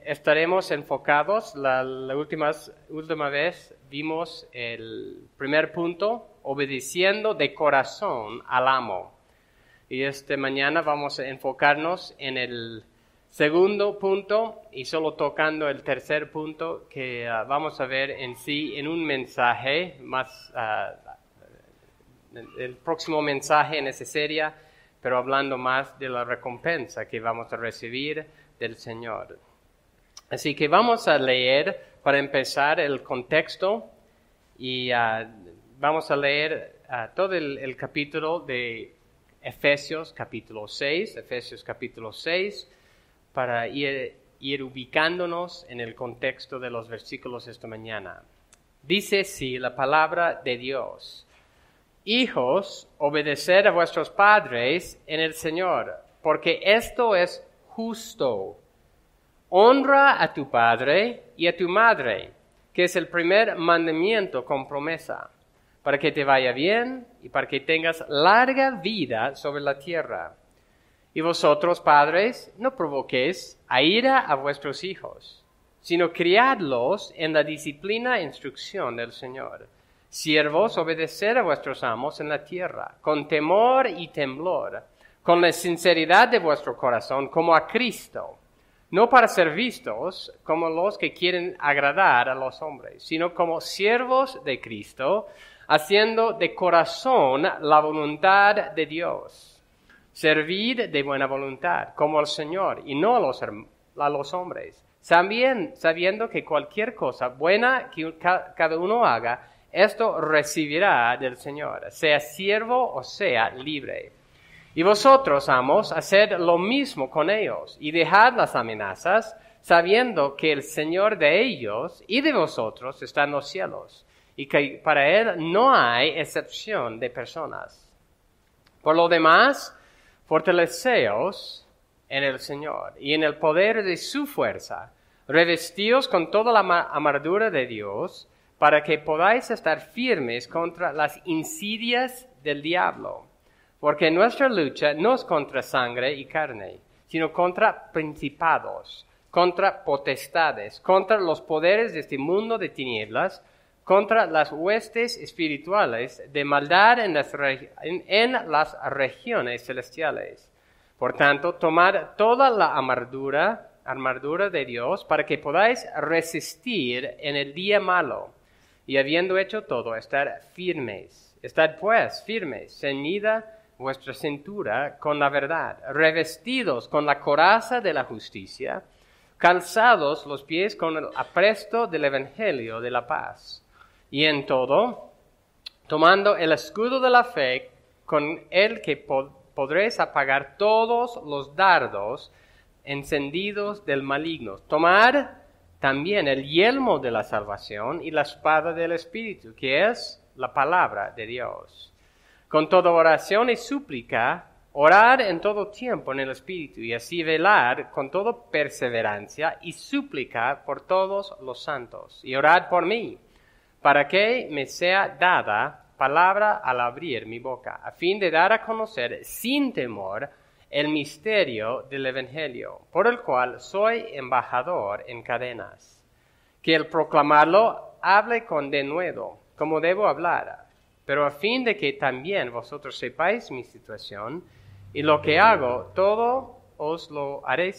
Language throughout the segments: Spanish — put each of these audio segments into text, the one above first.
Estaremos enfocados, la última vez vimos el primer punto, obedeciendo de corazón al amo. Y mañana vamos a enfocarnos en el segundo punto y solo tocando el tercer punto que vamos a ver en sí en un mensaje más, el próximo mensaje en esa serie, pero hablando más de la recompensa que vamos a recibir del Señor. Así que vamos a leer, para empezar, el contexto y vamos a leer todo el capítulo de Efesios capítulo 6, para ir ubicándonos en el contexto de los versículos esta mañana. Dice así la palabra de Dios: Hijos, obedeced a vuestros padres en el Señor, porque esto es justo. Honra a tu padre y a tu madre, que es el primer mandamiento con promesa, para que te vaya bien y para que tengas larga vida sobre la tierra. Y vosotros, padres, no provoquéis a ira a vuestros hijos, sino criadlos en la disciplina e instrucción del Señor. Siervos, obedeced a vuestros amos en la tierra, con temor y temblor, con la sinceridad de vuestro corazón, como a Cristo, no para ser vistos como los que quieren agradar a los hombres, sino como siervos de Cristo, haciendo de corazón la voluntad de Dios. Servid de buena voluntad, como al Señor, y no a los hombres, sabiendo que cualquier cosa buena que cada uno haga, esto recibirá del Señor, sea siervo o sea libre. Y vosotros, amos, haced lo mismo con ellos, y dejad las amenazas, sabiendo que el Señor de ellos y de vosotros está en los cielos, y que para Él no hay excepción de personas. Por lo demás, fortaleceos en el Señor, y en el poder de su fuerza, revestíos con toda la armadura de Dios, para que podáis estar firmes contra las insidias del diablo. Porque nuestra lucha no es contra sangre y carne, sino contra principados, contra potestades, contra los poderes de este mundo de tinieblas, contra las huestes espirituales de maldad en las regiones celestiales. Por tanto, tomad toda la armadura de Dios para que podáis resistir en el día malo, y habiendo hecho todo, estar firmes. Estad pues firmes, ceñida vuestra cintura con la verdad, revestidos con la coraza de la justicia, calzados los pies con el apresto del evangelio de la paz. Y en todo, tomando el escudo de la fe, con el que podréis apagar todos los dardos encendidos del maligno. Tomar también el yelmo de la salvación y la espada del Espíritu, que es la palabra de Dios. Con toda oración y súplica, orar en todo tiempo en el Espíritu, y así velar con toda perseverancia y súplica por todos los santos. Y orad por mí, para que me sea dada palabra al abrir mi boca, a fin de dar a conocer sin temor el misterio del Evangelio, por el cual soy embajador en cadenas. Que al proclamarlo hable con denuedo, como debo hablar, pero a fin de que también vosotros sepáis mi situación, y lo que hago, todo os lo hará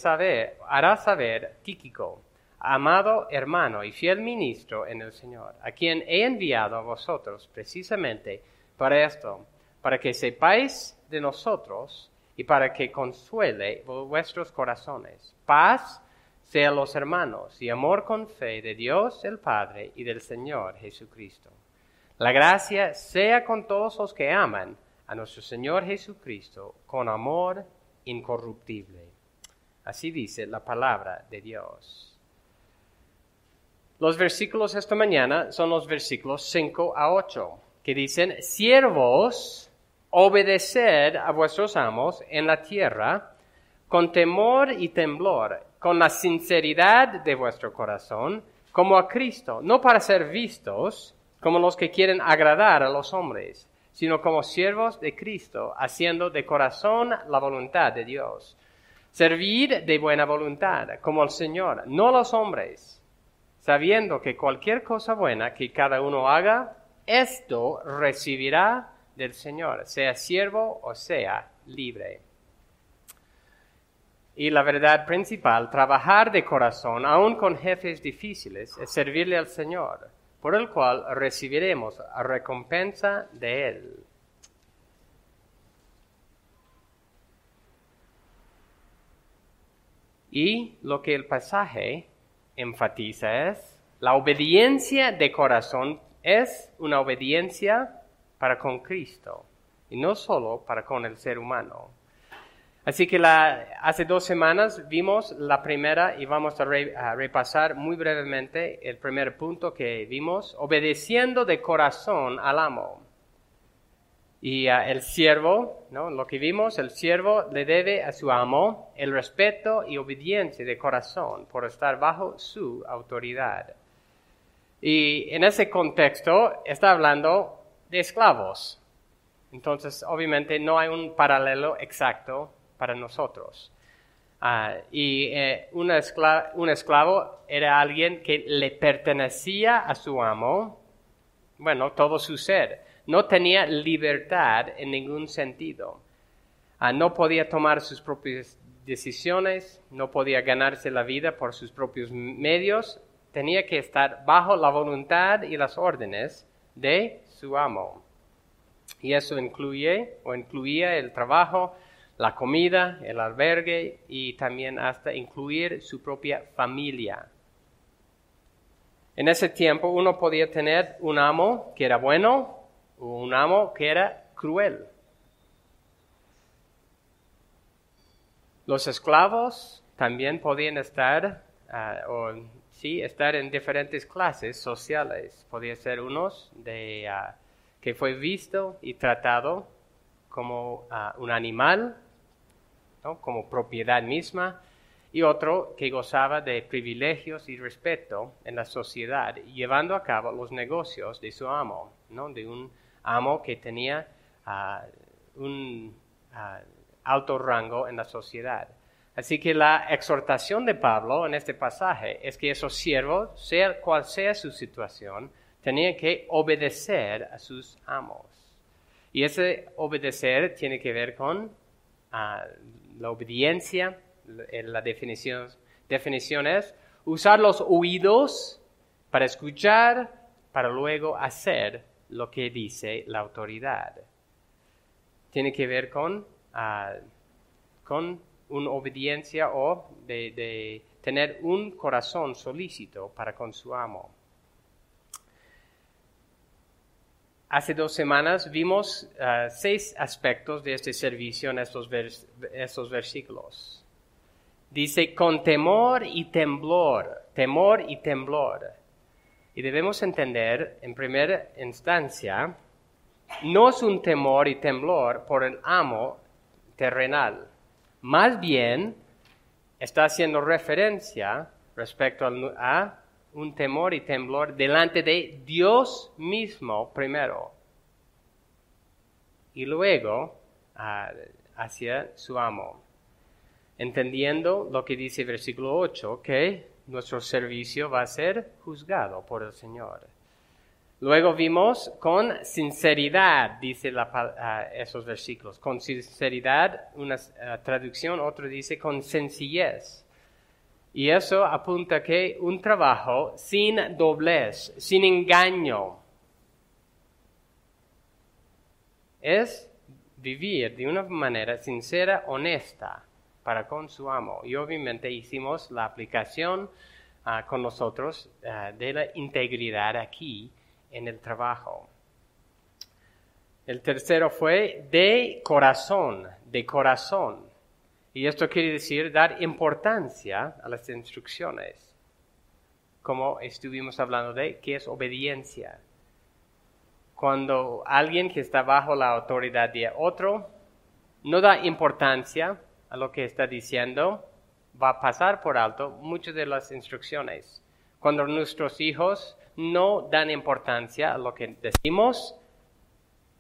saber Tíquico, amado hermano y fiel ministro en el Señor, a quien he enviado a vosotros precisamente para esto, para que sepáis de nosotros y para que consuele vuestros corazones. Paz sea a los hermanos y amor con fe de Dios el Padre y del Señor Jesucristo. La gracia sea con todos los que aman a nuestro Señor Jesucristo con amor incorruptible. Así dice la palabra de Dios. Los versículos esta mañana son los versículos 5 a 8, que dicen: Siervos, obedeced a vuestros amos en la tierra con temor y temblor, con la sinceridad de vuestro corazón, como a Cristo, no para ser vistos, como los que quieren agradar a los hombres, sino como siervos de Cristo, haciendo de corazón la voluntad de Dios. Servir de buena voluntad, como el Señor, no los hombres, sabiendo que cualquier cosa buena que cada uno haga, esto recibirá del Señor, sea siervo o sea libre. Y la verdad principal, trabajar de corazón, aun con jefes difíciles, es servirle al Señor, por el cual recibiremos recompensa de Él. Y lo que el pasaje enfatiza es, la obediencia de corazón es una obediencia para con Cristo, y no solo para con el ser humano. Así que hace 2 semanas vimos la primera y vamos a repasar muy brevemente el primer punto que vimos, obedeciendo de corazón al amo. Y el siervo, ¿no? Lo que vimos, el siervo le debe a su amo el respeto y obediencia de corazón por estar bajo su autoridad. Y en ese contexto está hablando de esclavos. Entonces, obviamente, no hay un paralelo exacto para nosotros. Un esclavo era alguien que le pertenecía a su amo, bueno, todo su ser. No tenía libertad en ningún sentido. No podía tomar sus propias decisiones, no podía ganarse la vida por sus propios medios, tenía que estar bajo la voluntad y las órdenes de su amo. Y eso incluía el trabajo, la comida, el albergue y también hasta incluir su propia familia. En ese tiempo uno podía tener un amo que era bueno o un amo que era cruel. Los esclavos también podían estar en diferentes clases sociales. Podía ser unos que fue visto y tratado como un animal, ¿no? Como propiedad misma, y otro que gozaba de privilegios y respeto en la sociedad, llevando a cabo los negocios de su amo, ¿no? De un amo que tenía un alto rango en la sociedad. Así que la exhortación de Pablo en este pasaje es que esos siervos, sea cual sea su situación, tenían que obedecer a sus amos. Y ese obedecer tiene que ver con la obediencia. La definición es usar los oídos para escuchar, para luego hacer lo que dice la autoridad. Tiene que ver con una obediencia o de tener un corazón solícito para con su amo. Hace 2 semanas vimos 6 aspectos de este servicio en estos versículos. Dice, con temor y temblor. Y debemos entender, en primera instancia, no es un temor y temblor por el amo terrenal. Más bien, está haciendo referencia respecto a un temor y temblor delante de Dios mismo primero. Y luego hacia su amo. Entendiendo lo que dice el versículo 8, que nuestro servicio va a ser juzgado por el Señor. Luego vimos con sinceridad, dice esos versículos. Con sinceridad, una traducción, otro dice con sencillez. Y eso apunta que un trabajo sin doblez, sin engaño, es vivir de una manera sincera, honesta, para con su amo. Y obviamente hicimos la aplicación con nosotros de la integridad aquí en el trabajo. El tercero fue de corazón. Y esto quiere decir dar importancia a las instrucciones, como estuvimos hablando de qué es obediencia. Cuando alguien que está bajo la autoridad de otro no da importancia a lo que está diciendo, va a pasar por alto muchas de las instrucciones. Cuando nuestros hijos no dan importancia a lo que decimos,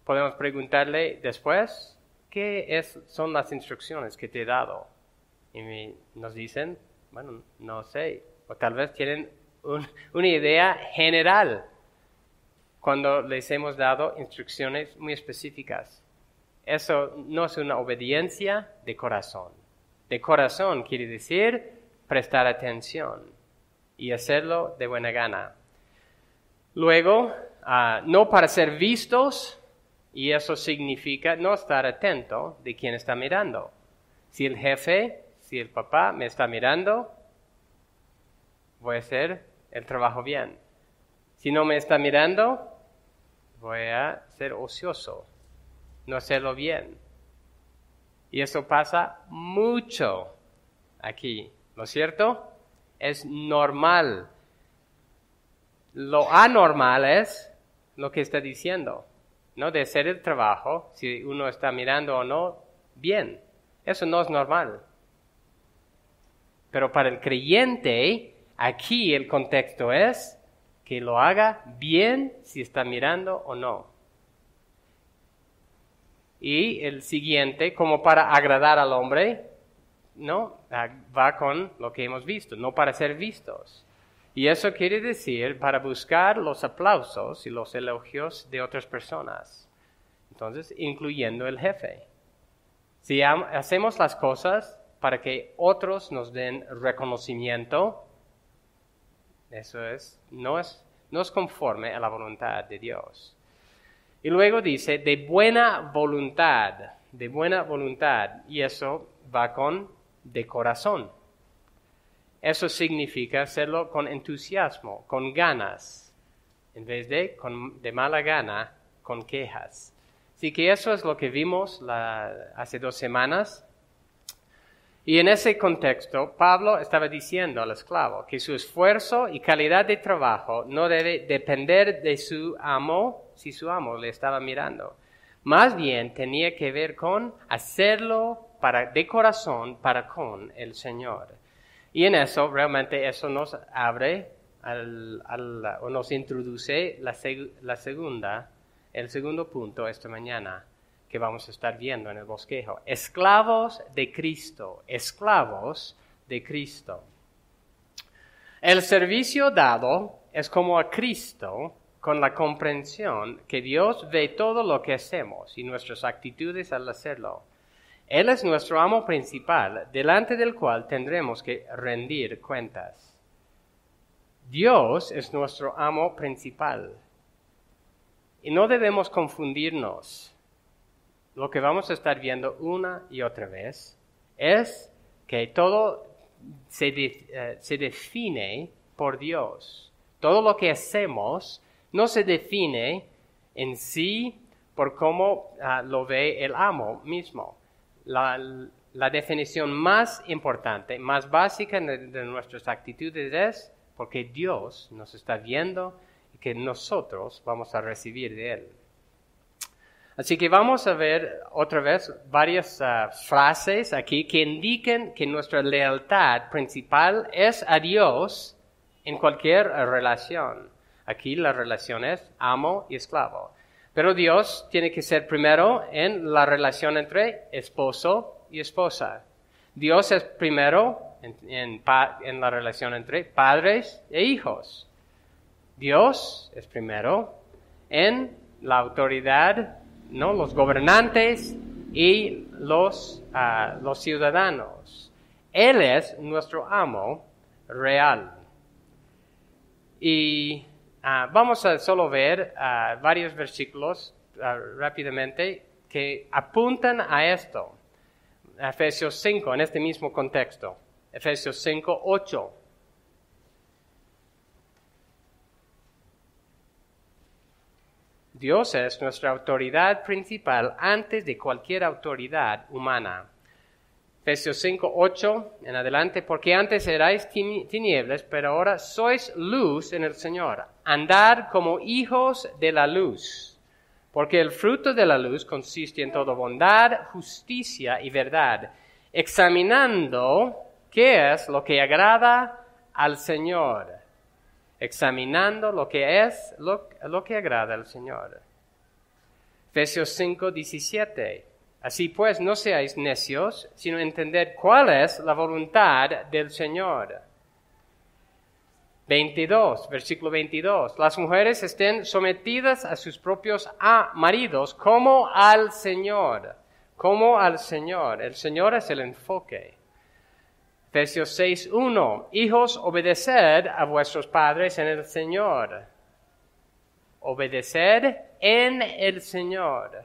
podemos preguntarle después, son las instrucciones que te he dado? Y nos dicen, bueno, no sé, o tal vez tienen una idea general cuando les hemos dado instrucciones muy específicas. Eso no es una obediencia de corazón. De corazón quiere decir prestar atención y hacerlo de buena gana. Luego, no para ser vistos, y eso significa no estar atento de quién está mirando. Si el jefe, si el papá me está mirando, voy a hacer el trabajo bien. Si no me está mirando, voy a ser ocioso, no hacerlo bien. Y eso pasa mucho aquí, ¿no es cierto? Es normal. Lo anormal es lo que está diciendo, ¿no? De hacer el trabajo, si uno está mirando o no, bien. Eso no es normal. Pero para el creyente, aquí el contexto es que lo haga bien si está mirando o no. Y el siguiente, como para agradar al hombre, ¿no? Va con lo que hemos visto, no para ser vistos. Y eso quiere decir para buscar los aplausos y los elogios de otras personas. Entonces, incluyendo el jefe. Si hacemos las cosas para que otros nos den reconocimiento, eso no es conforme a la voluntad de Dios. Y luego dice, de buena voluntad, y eso va con de corazón. Eso significa hacerlo con entusiasmo, con ganas, en vez de de mala gana, con quejas. Así que eso es lo que vimos hace 2 semanas. Y en ese contexto, Pablo estaba diciendo al esclavo que su esfuerzo y calidad de trabajo no debe depender de su amo, si su amo le estaba mirando. Más bien tenía que ver con hacerlo de corazón para con el Señor. Y en eso, realmente eso nos abre o nos introduce el segundo punto esta mañana que vamos a estar viendo en el bosquejo. Esclavos de Cristo, esclavos de Cristo. El servicio dado es como a Cristo con la comprensión que Dios ve todo lo que hacemos y nuestras actitudes al hacerlo. Él es nuestro amo principal, delante del cual tendremos que rendir cuentas. Dios es nuestro amo principal. Y no debemos confundirnos. Lo que vamos a estar viendo una y otra vez es que todo se define por Dios. Todo lo que hacemos no se define en sí por cómo lo ve el amo mismo. La definición más importante, más básica de nuestras actitudes es porque Dios nos está viendo y que nosotros vamos a recibir de Él. Así que vamos a ver otra vez varias frases aquí que indican que nuestra lealtad principal es a Dios en cualquier relación. Aquí la relación es amo y esclavo. Pero Dios tiene que ser primero en la relación entre esposo y esposa. Dios es primero en la relación entre padres e hijos. Dios es primero en la autoridad, ¿no? Los gobernantes y los ciudadanos. Él es nuestro amo real. Y vamos a solo ver varios versículos rápidamente que apuntan a esto. Efesios 5, en este mismo contexto. Efesios 5, 8. Dios es nuestra autoridad principal antes de cualquier autoridad humana. Efesios 5, 8 en adelante, porque antes erais tinieblas, pero ahora sois luz en el Señor. Andad como hijos de la luz, porque el fruto de la luz consiste en toda bondad, justicia y verdad, examinando qué es lo que agrada al Señor. examinando lo que es, lo que agrada al Señor. Efesios 5, 17. Así pues, no seáis necios, sino entended cuál es la voluntad del Señor. 22, versículo 22. Las mujeres estén sometidas a sus propios maridos como al Señor. Como al Señor. El Señor es el enfoque. Efesios 6, 1. Hijos, obedeced a vuestros padres en el Señor. Obedeced en el Señor.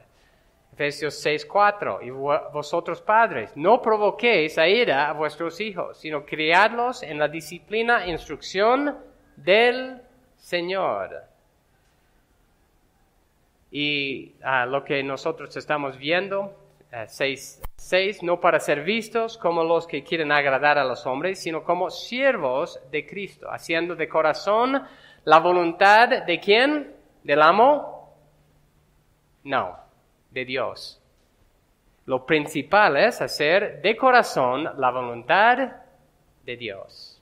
Efesios 6, 4. Y vosotros padres, no provoquéis a ira a vuestros hijos, sino criadlos en la disciplina e instrucción del Señor. Y lo que nosotros estamos viendo, 6, no para ser vistos como los que quieren agradar a los hombres, sino como siervos de Cristo, haciendo de corazón la voluntad de ¿quién? ¿Del amo? No, de Dios. Lo principal es hacer de corazón la voluntad de Dios.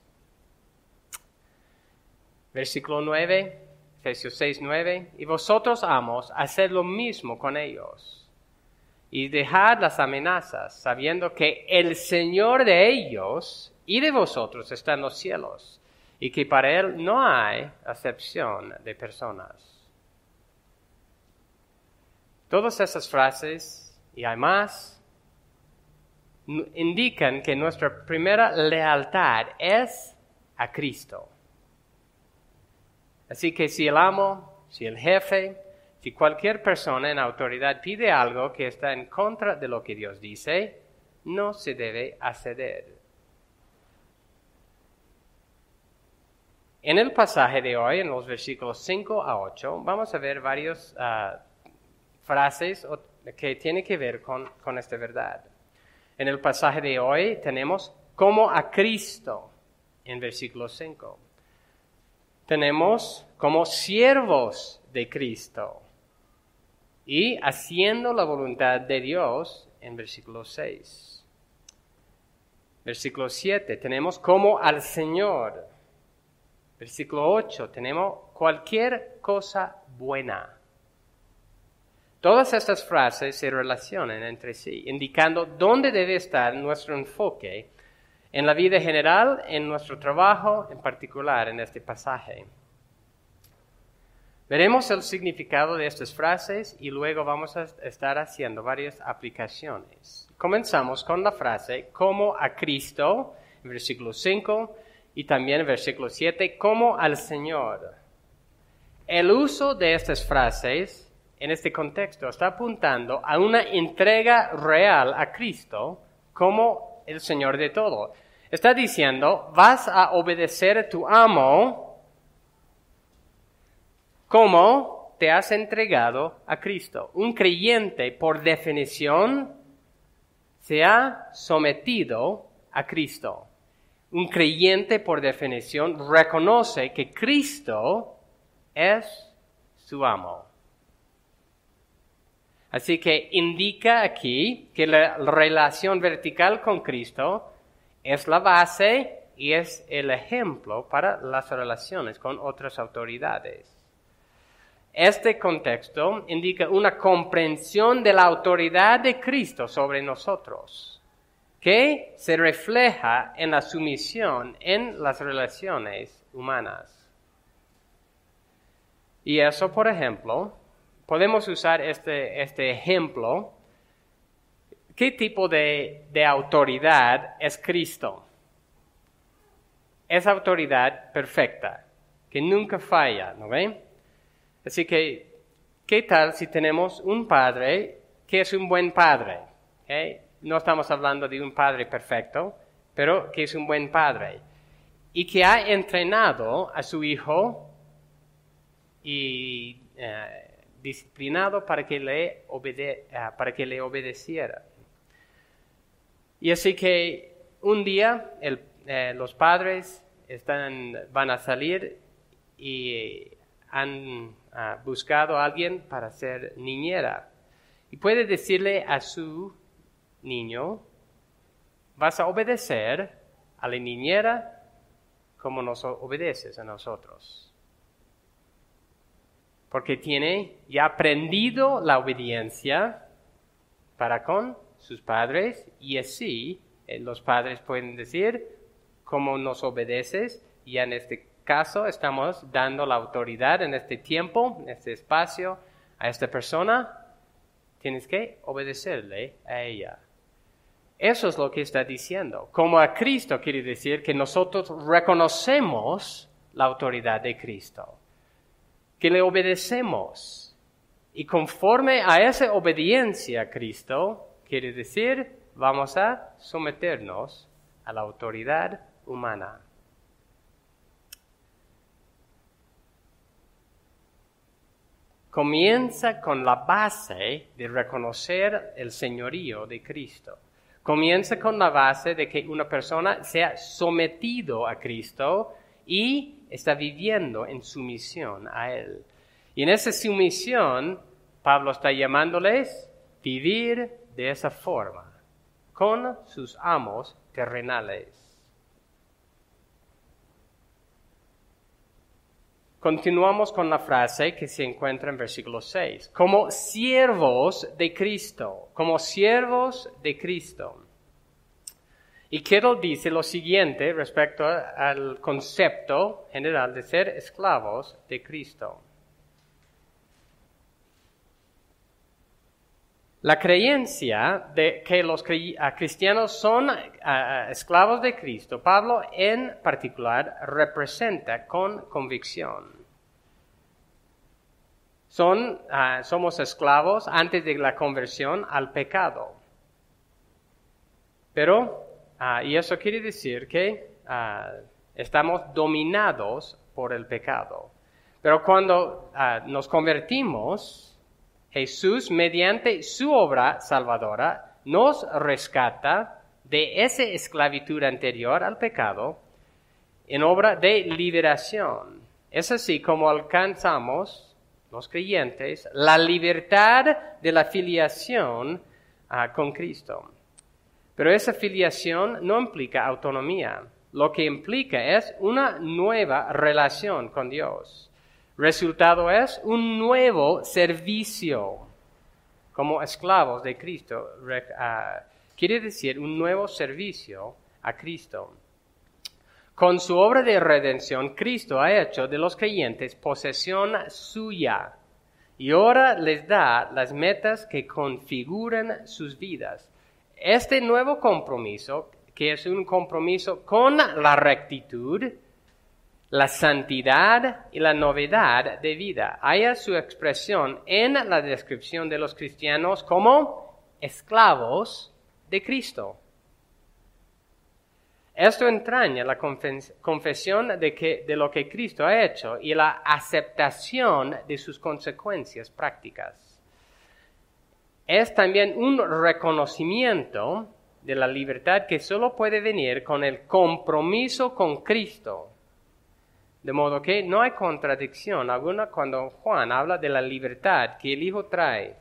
Versículo 9, Efesios 6, 9. Y vosotros, amos, haced lo mismo con ellos. Y dejad las amenazas, sabiendo que el Señor de ellos y de vosotros está en los cielos, y que para Él no hay acepción de personas. Todas esas frases, y hay más, indican que nuestra primera lealtad es a Cristo. Así que si el amo, si el jefe, si cualquier persona en autoridad pide algo que está en contra de lo que Dios dice, no se debe acceder. En el pasaje de hoy, en los versículos 5 a 8, vamos a ver varias frases que tienen que ver con esta verdad. En el pasaje de hoy tenemos como a Cristo, en versículo 5. Tenemos como siervos de Cristo. Y haciendo la voluntad de Dios, en versículo 6. Versículo 7, tenemos como al Señor. Versículo 8, tenemos cualquier cosa buena. Todas estas frases se relacionan entre sí, indicando dónde debe estar nuestro enfoque en la vida general, en nuestro trabajo, en particular en este pasaje. Veremos el significado de estas frases y luego vamos a estar haciendo varias aplicaciones. Comenzamos con la frase como a Cristo, en versículo 5, y también en versículo 7, como al Señor. El uso de estas frases en este contexto está apuntando a una entrega real a Cristo como el Señor de todo. Está diciendo, vas a obedecer a tu amo como te has entregado a Cristo. Un creyente, por definición, se ha sometido a Cristo. Un creyente, por definición, reconoce que Cristo es su amo. Así que indica aquí que la relación vertical con Cristo es la base y es el ejemplo para las relaciones con otras autoridades. Este contexto indica una comprensión de la autoridad de Cristo sobre nosotros, que se refleja en la sumisión en las relaciones humanas. Y eso, por ejemplo, podemos usar este ejemplo. ¿Qué tipo de autoridad es Cristo? Es autoridad perfecta, que nunca falla, ¿no ven? Así que, ¿qué tal si tenemos un padre que es un buen padre? ¿Okay? No estamos hablando de un padre perfecto, pero que es un buen padre. Y que ha entrenado a su hijo y disciplinado para que le obedeciera. Y así que un día los padres van a salir y han buscado a alguien para ser niñera. Y puede decirle a su niño, vas a obedecer a la niñera como nos obedeces a nosotros. Porque tiene ya aprendido la obediencia para con sus padres y así los padres pueden decir, como nos obedeces, y en este caso estamos dando la autoridad en este tiempo, en este espacio, a esta persona, tienes que obedecerle a ella. Eso es lo que está diciendo. Como a Cristo quiere decir que nosotros reconocemos la autoridad de Cristo, que le obedecemos. Y conforme a esa obediencia a Cristo, quiere decir, vamos a someternos a la autoridad humana. Comienza con la base de reconocer el señorío de Cristo. Comienza con la base de que una persona sea sometido a Cristo y está viviendo en sumisión a Él. Y en esa sumisión, Pablo está llamándoles vivir de esa forma, con sus amos terrenales. Continuamos con la frase que se encuentra en versículo 6. Como siervos de Cristo. Como siervos de Cristo. Y Kittle dice lo siguiente respecto al concepto general de ser esclavos de Cristo. La creencia de que los cristianos son esclavos de Cristo, Pablo en particular representa con convicción. Somos esclavos antes de la conversión al pecado. Pero, y eso quiere decir que estamos dominados por el pecado. Pero cuando nos convertimos, Jesús, mediante su obra salvadora, nos rescata de esa esclavitud anterior al pecado en obra de liberación. Es así como alcanzamos, los creyentes, la libertad de la filiación con Cristo. Pero esa filiación no implica autonomía. Lo que implica es una nueva relación con Dios. Resultado es un nuevo servicio como esclavos de Cristo. Quiere decir un nuevo servicio a Cristo. Con su obra de redención, Cristo ha hecho de los creyentes posesión suya y ahora les da las metas que configuran sus vidas. Este nuevo compromiso, que es un compromiso con la rectitud, la santidad y la novedad de vida, haya su expresión en la descripción de los cristianos como esclavos de Cristo. Esto entraña la confesión de lo que Cristo ha hecho y la aceptación de sus consecuencias prácticas. Es también un reconocimiento de la libertad que solo puede venir con el compromiso con Cristo. De modo que no hay contradicción alguna cuando Juan habla de la libertad que el Hijo trae.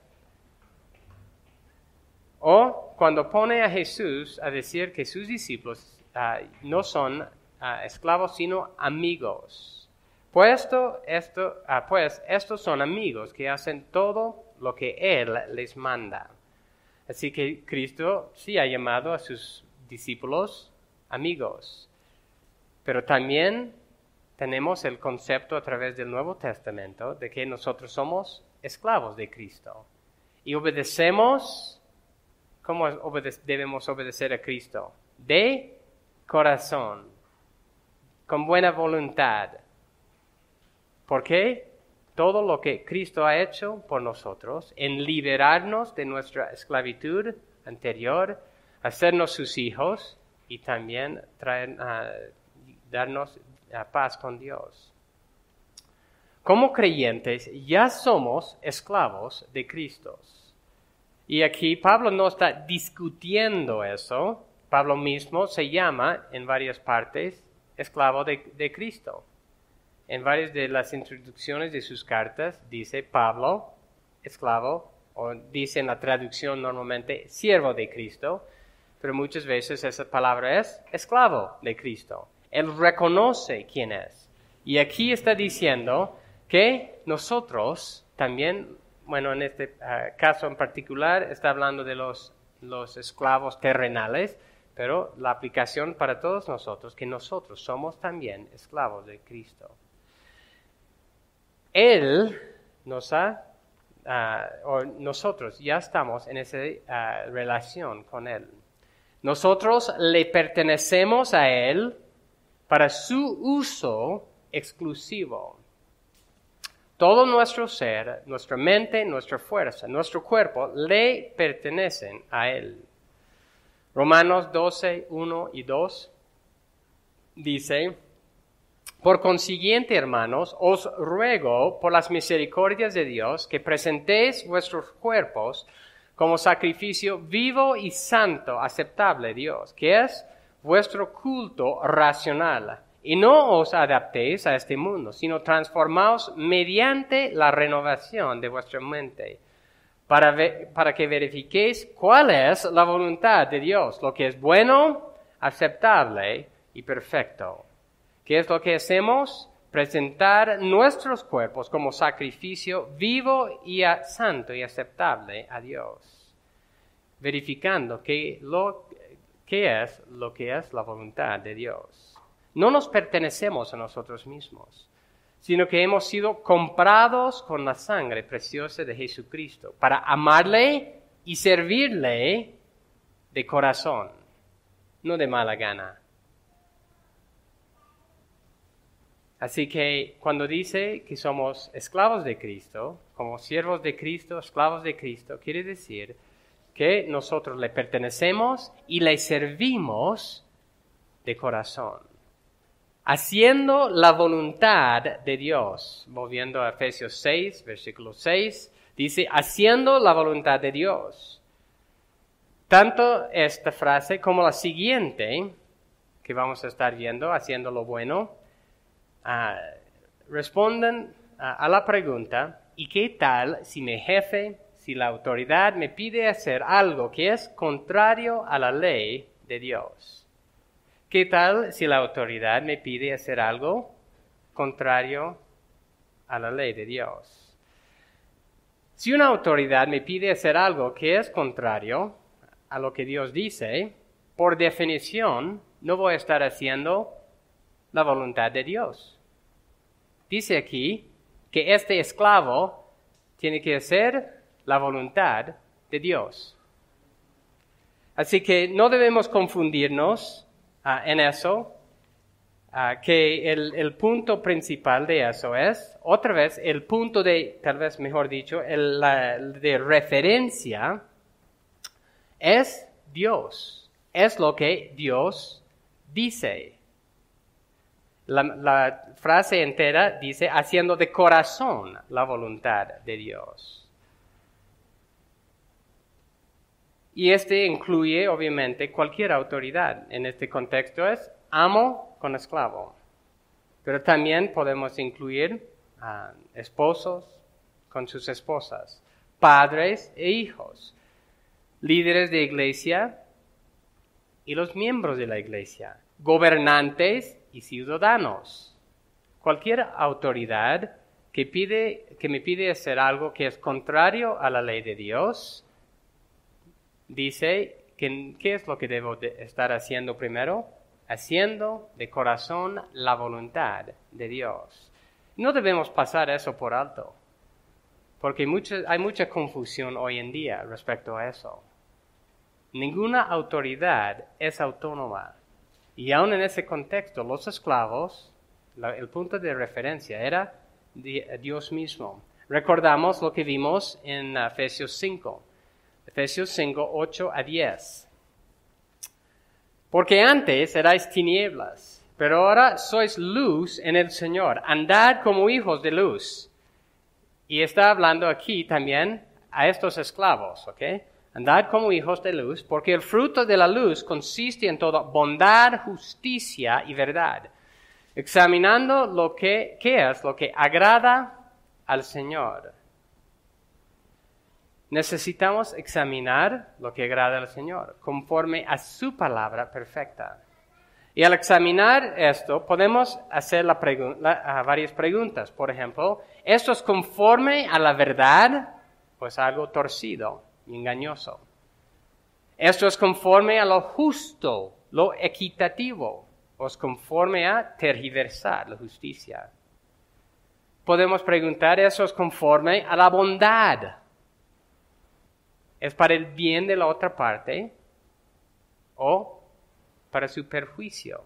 O cuando pone a Jesús a decir que sus discípulos no son esclavos sino amigos. Pues estos son amigos que hacen todo lo que Él les manda. Así que Cristo sí ha llamado a sus discípulos amigos. Pero también tenemos el concepto a través del Nuevo Testamento de que nosotros somos esclavos de Cristo. Y obedecemos, ¿cómo debemos obedecer a Cristo? De corazón, con buena voluntad. ¿Por qué? Todo lo que Cristo ha hecho por nosotros, en liberarnos de nuestra esclavitud anterior, hacernos sus hijos y también darnos paz con Dios. Como creyentes ya somos esclavos de Cristo. Y aquí Pablo no está discutiendo eso. Pablo mismo se llama en varias partes esclavo de Cristo. En varias de las introducciones de sus cartas dice Pablo, esclavo, o dice en la traducción normalmente siervo de Cristo, pero muchas veces esa palabra es esclavo de Cristo. Él reconoce quién es. Y aquí está diciendo que nosotros también, bueno, en este caso en particular está hablando de los esclavos terrenales, pero la aplicación para todos nosotros, que nosotros somos también esclavos de Cristo. Él nos o nosotros ya estamos en esa relación con Él. Nosotros le pertenecemos a Él para su uso exclusivo. Todo nuestro ser, nuestra mente, nuestra fuerza, nuestro cuerpo, le pertenecen a Él. Romanos 12, 1 y 2 dice: por consiguiente, hermanos, os ruego por las misericordias de Dios que presentéis vuestros cuerpos como sacrificio vivo y santo, aceptable a Dios, que es vuestro culto racional. Y no os adaptéis a este mundo, sino transformaos mediante la renovación de vuestra mente, para que verifiquéis cuál es la voluntad de Dios, lo que es bueno, aceptable y perfecto. ¿Qué es lo que hacemos? Presentar nuestros cuerpos como sacrificio vivo y santo y aceptable a Dios, verificando qué es lo que es la voluntad de Dios. No nos pertenecemos a nosotros mismos, sino que hemos sido comprados con la sangre preciosa de Jesucristo para amarle y servirle de corazón, no de mala gana. Así que cuando dice que somos esclavos de Cristo, como siervos de Cristo, esclavos de Cristo, quiere decir que nosotros le pertenecemos y le servimos de corazón, haciendo la voluntad de Dios. Volviendo a Efesios 6, versículo 6, dice, haciendo la voluntad de Dios. Tanto esta frase como la siguiente, que vamos a estar viendo, haciendo lo bueno, respondan a la pregunta, ¿y qué tal si mi jefe, si la autoridad me pide hacer algo que es contrario a la ley de Dios? ¿Qué tal si la autoridad me pide hacer algo contrario a la ley de Dios? Si una autoridad me pide hacer algo que es contrario a lo que Dios dice, por definición, no voy a estar haciendo la voluntad de Dios. Dice aquí que este esclavo tiene que hacer la voluntad de Dios. Así que no debemos confundirnos en eso, que el punto principal de eso es, otra vez, el punto de, tal vez mejor dicho, de referencia es Dios. Es lo que Dios dice. La frase entera dice, haciendo de corazón la voluntad de Dios. Y este incluye, obviamente, cualquier autoridad. En este contexto es amo con esclavo. Pero también podemos incluir esposos con sus esposas, padres e hijos, líderes de iglesia y los miembros de la iglesia, gobernantes y ciudadanos. Cualquier autoridad que me pide hacer algo que es contrario a la ley de Dios, dice que ¿qué es lo que debo estar haciendo primero? Haciendo de corazón la voluntad de Dios. No debemos pasar eso por alto, porque hay mucha confusión hoy en día respecto a eso. Ninguna autoridad es autónoma. Y aún en ese contexto, los esclavos, el punto de referencia era Dios mismo. Recordamos lo que vimos en Efesios 5. Efesios 5, 8 a 10. Porque antes erais tinieblas, pero ahora sois luz en el Señor. Andad como hijos de luz. Y está hablando aquí también a estos esclavos, ¿ok? Andad como hijos de luz, porque el fruto de la luz consiste en toda bondad, justicia y verdad, examinando qué es lo que agrada al Señor. Necesitamos examinar lo que agrada al Señor, conforme a su palabra perfecta. Y al examinar esto, podemos hacer varias preguntas. Por ejemplo, ¿esto es conforme a la verdad? Pues algo torcido y engañoso. ¿Esto es conforme a lo justo, lo equitativo? ¿O es conforme a tergiversar la justicia? Podemos preguntar, ¿eso es conforme a la bondad? ¿Es para el bien de la otra parte o para su perjuicio?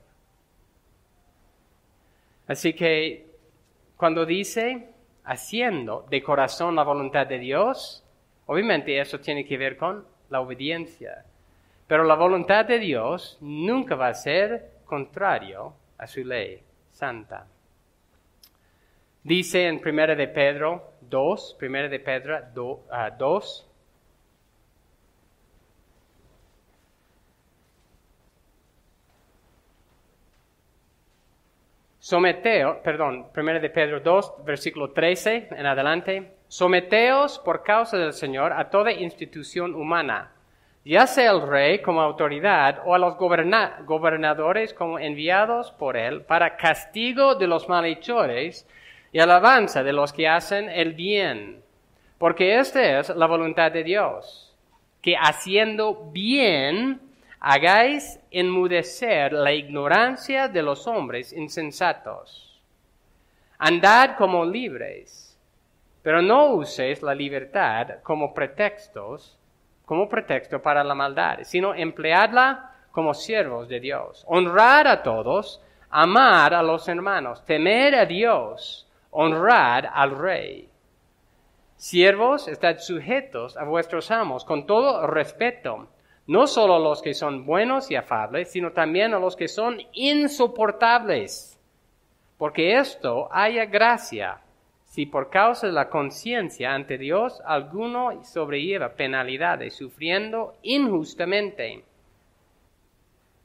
Así que cuando dice haciendo de corazón la voluntad de Dios, obviamente eso tiene que ver con la obediencia. Pero la voluntad de Dios nunca va a ser contrario a su ley santa. Dice en 1 de Pedro 2, Someteos, 1 de Pedro 2, versículo 13 en adelante. Someteos por causa del Señor a toda institución humana, ya sea el rey como autoridad o a los gobernadores como enviados por él para castigo de los malhechores y alabanza de los que hacen el bien. Porque esta es la voluntad de Dios, que haciendo bien hagáis enmudecer la ignorancia de los hombres insensatos. Andad como libres, pero no uséis la libertad como pretexto para la maldad, sino empleadla como siervos de Dios. Honrad a todos, amad a los hermanos, temed a Dios, honrad al Rey. Siervos, estad sujetos a vuestros amos con todo respeto, no solo a los que son buenos y afables, sino también a los que son insoportables. Porque esto haya gracia, si por causa de la conciencia ante Dios alguno sobrelleva penalidades, sufriendo injustamente.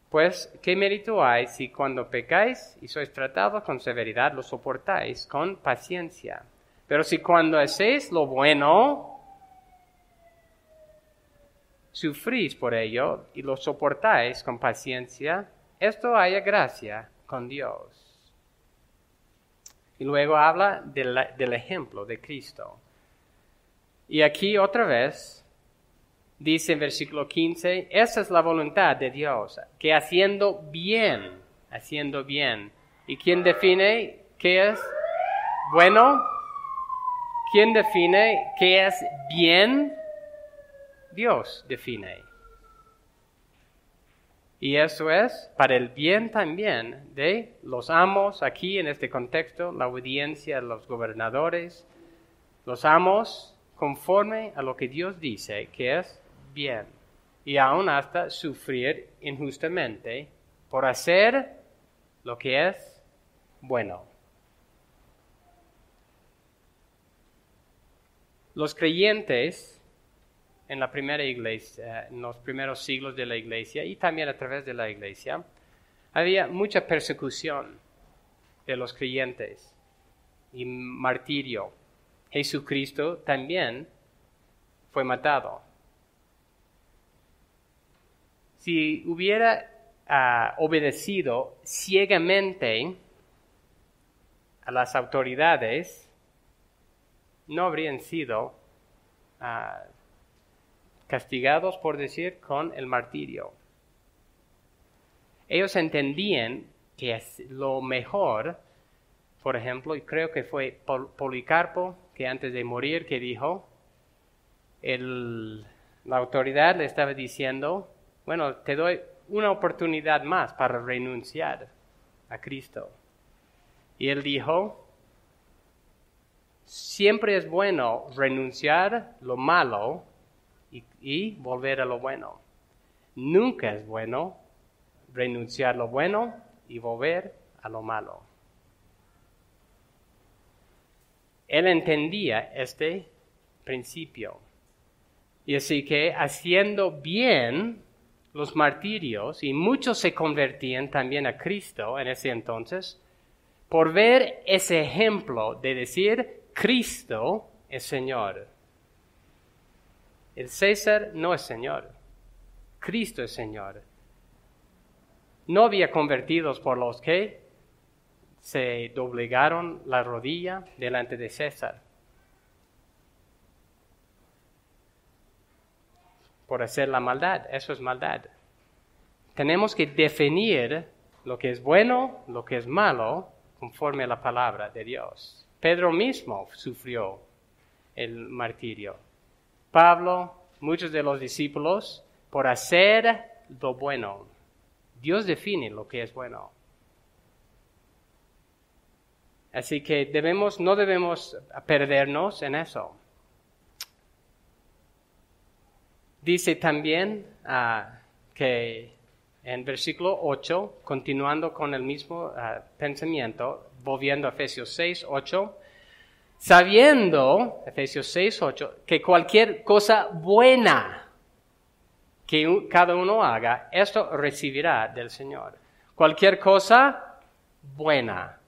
Pues, ¿qué mérito hay si cuando pecáis y sois tratados con severidad lo soportáis con paciencia? Pero si cuando hacéis lo bueno, sufrís por ello y lo soportáis con paciencia, esto haya gracia con Dios. Y luego habla del ejemplo de Cristo. Y aquí otra vez dice en versículo 15, esa es la voluntad de Dios, que haciendo bien. ¿Y quién define qué es bueno? ¿Quién define qué es bien? Dios define. Y eso es para el bien también de los amos, aquí en este contexto, la obediencia de los gobernadores, los amos conforme a lo que Dios dice que es bien, y aún hasta sufrir injustamente por hacer lo que es bueno. Los creyentes en la primera iglesia, en los primeros siglos de la iglesia y también a través de la iglesia, había mucha persecución de los creyentes y martirio. Jesucristo también fue matado. Si hubiera obedecido ciegamente a las autoridades, no habrían sido castigados, por decir, con el martirio. Ellos entendían que es lo mejor, por ejemplo, y creo que fue Policarpo, que antes de morir, que dijo, la autoridad le estaba diciendo, bueno, te doy una oportunidad más para renunciar a Cristo. Y él dijo, siempre es bueno renunciar lo malo y volver a lo bueno. Nunca es bueno renunciar lo bueno y volver a lo malo. Él entendía este principio. Y así que haciendo bien los martirios, y muchos se convertían también a Cristo en ese entonces, por ver ese ejemplo de decir, Cristo es Señor. El César no es Señor. Cristo es Señor. no había convertidos por los que se doblegaron la rodilla delante de César por hacer la maldad. Eso es maldad. Tenemos que definir lo que es bueno, lo que es malo, conforme a la palabra de Dios. Pedro mismo sufrió el martirio. Pablo, muchos de los discípulos, por hacer lo bueno. Dios define lo que es bueno. Así que no debemos perdernos en eso. Dice también que en versículo 8, continuando con el mismo pensamiento, volviendo a Efesios 6, 8, sabiendo, Efesios 6, 8, que cualquier cosa buena que cada uno haga, esto recibirá del Señor. Cualquier cosa buena.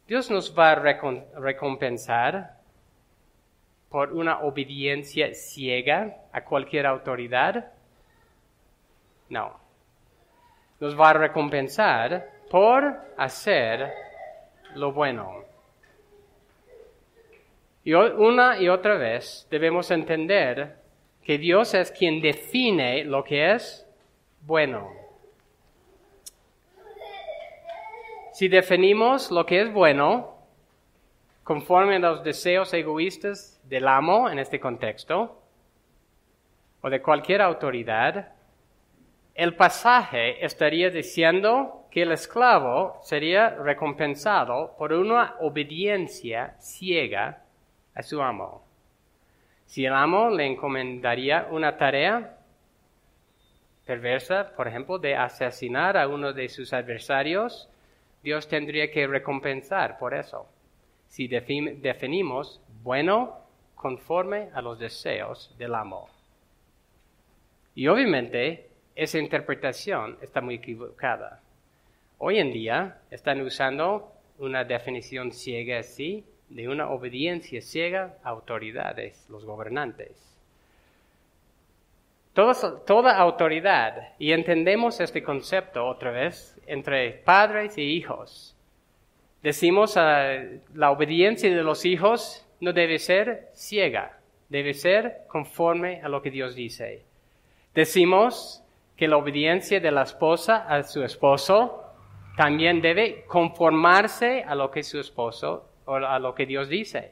Dios nos va a recompensar por una obediencia ciega a cualquier autoridad. No. Nos va a recompensar por hacer lo bueno. Y una y otra vez debemos entender que Dios es quien define lo que es bueno. Si definimos lo que es bueno, conforme a los deseos egoístas del amo en este contexto, o de cualquier autoridad, el pasaje estaría diciendo que el esclavo sería recompensado por una obediencia ciega a su amo. Si el amo le encomendaría una tarea perversa, por ejemplo, de asesinar a uno de sus adversarios, Dios tendría que recompensar por eso. Si definimos bueno conforme a los deseos del amo. Y obviamente, esa interpretación está muy equivocada. Hoy en día están usando una definición ciega así, de una obediencia ciega a autoridades, los gobernantes. Toda autoridad, y entendemos este concepto otra vez, entre padres y hijos. Decimos la obediencia de los hijos no debe ser ciega, debe ser conforme a lo que Dios dice. Decimos que la obediencia de la esposa a su esposo también debe conformarse a lo que su esposo o a lo que Dios dice.